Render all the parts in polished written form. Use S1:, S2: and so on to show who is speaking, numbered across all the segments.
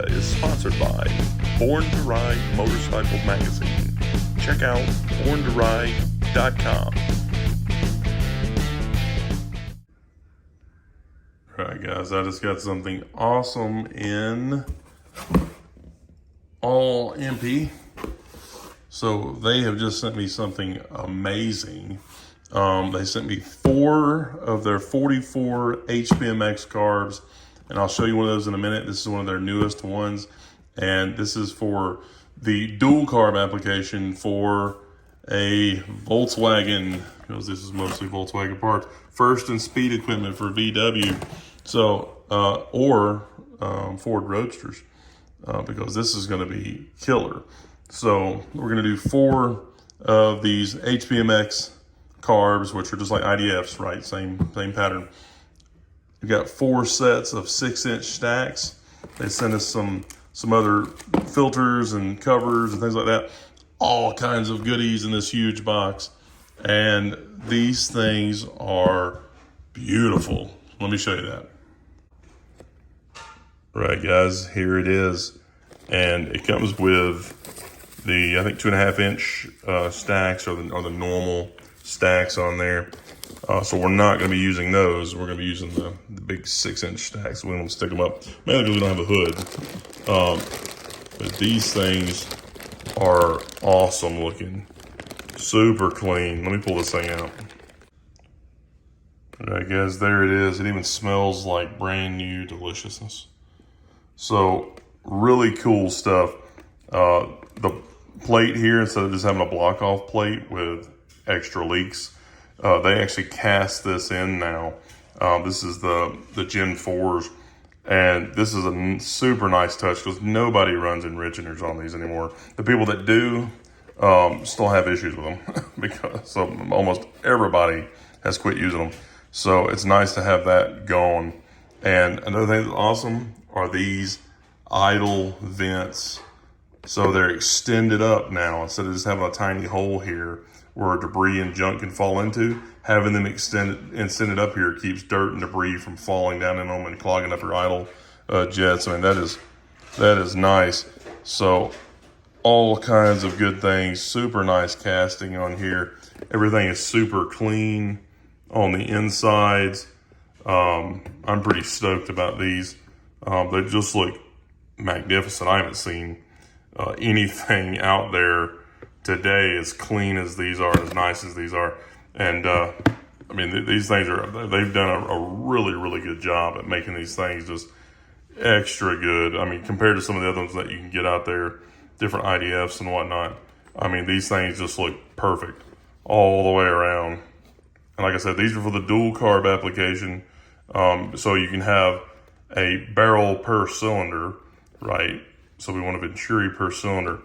S1: media is sponsored by Born to Ride Motorcycle Magazine. Check out borntoride.com. Alright guys, I just got something awesome in all EMPI. So they have just sent me something amazing. They sent me 4 of their 44 HPMX carbs, and I'll show you one of those in a minute. This is one of their newest ones, and this is for the dual carb application for a Volkswagen, because this is mostly Volkswagen parts, first and speed equipment for VW, so or Ford Roadsters, because this is going to be killer. So we're going to do 4 of these HPMX carbs, which are just like IDFs, right? Same pattern. We've got 4 sets of 6-inch stacks. They sent us some other filters and covers and things like that. All kinds of goodies in this huge box. And these things are beautiful. Let me show you that. Right, guys, here it is. And it comes with the, I think, 2.5-inch stacks or the normal stacks on there. So we're not going to be using those. We're going to be using the big 6-inch stacks. We don't stick them up, mainly because we don't have a hood. But these things are awesome looking, super clean. Let me pull this thing out. All right, guys, there it is. It even smells like brand new deliciousness. So really cool stuff. The plate here, instead of just having a block off plate with extra leaks, they actually cast this in now. This is the Gen 4s, and this is a super nice touch because nobody runs enrichers on these anymore. The people that do still have issues with them because almost everybody has quit using them. So it's nice to have that gone. And another thing that's awesome are these idle vents. So they're extended up now. Instead of just having a tiny hole here where debris and junk can fall into, having them extended up here keeps dirt and debris from falling down in them and clogging up your idle jets. I mean, that is nice. So all kinds of good things. Super nice casting on here. Everything is super clean on the insides. I'm pretty stoked about these. They just look magnificent. I haven't seen anything out there today as clean as these are, as nice as these are. And I mean, these things they've done a really, really good job at making these things just extra good. I mean, compared to some of the other ones that you can get out there, different IDFs and whatnot. I mean, these things just look perfect all the way around. And like I said, these are for the dual carb application. So you can have a barrel per cylinder, right? So we want a venturi per cylinder.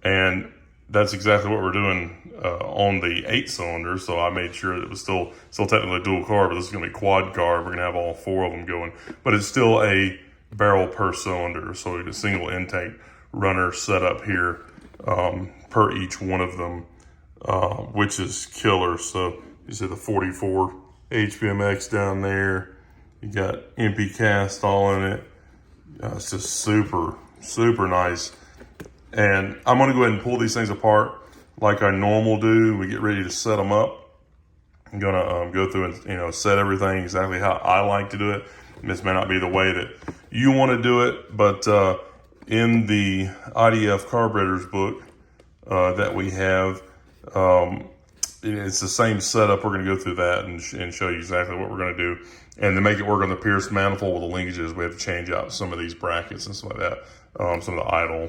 S1: And that's exactly what we're doing on the 8-cylinder. So I made sure that it was still technically dual carb, but this is going to be quad carb. We're going to have all 4 of them going. But it's still a barrel per cylinder. So we get a single intake runner set up here per each one of them, which is killer. So you see the 44 HPMX down there. You got EMPI cast all in it. It's just super, super nice. And I'm going to go ahead and pull these things apart like I normally do. We get ready to set them up. I'm going to go through and set everything exactly how I like to do it. And this may not be the way that you want to do it, but in the IDF Carburetors book that we have, it's the same setup. We're going to go through that and show you exactly what we're going to do. And to make it work on the Pierce manifold with the linkages, we have to change out some of these brackets and stuff like that. Some of the idle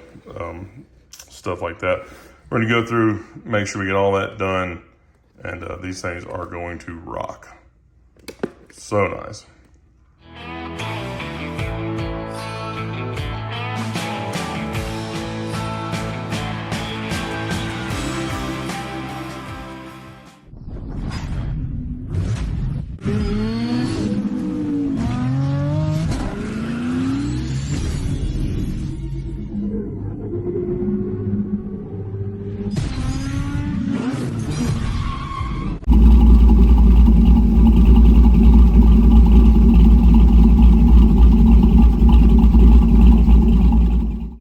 S1: stuff like that. We're going to go through, make sure we get all that done. And these things are going to rock. So nice.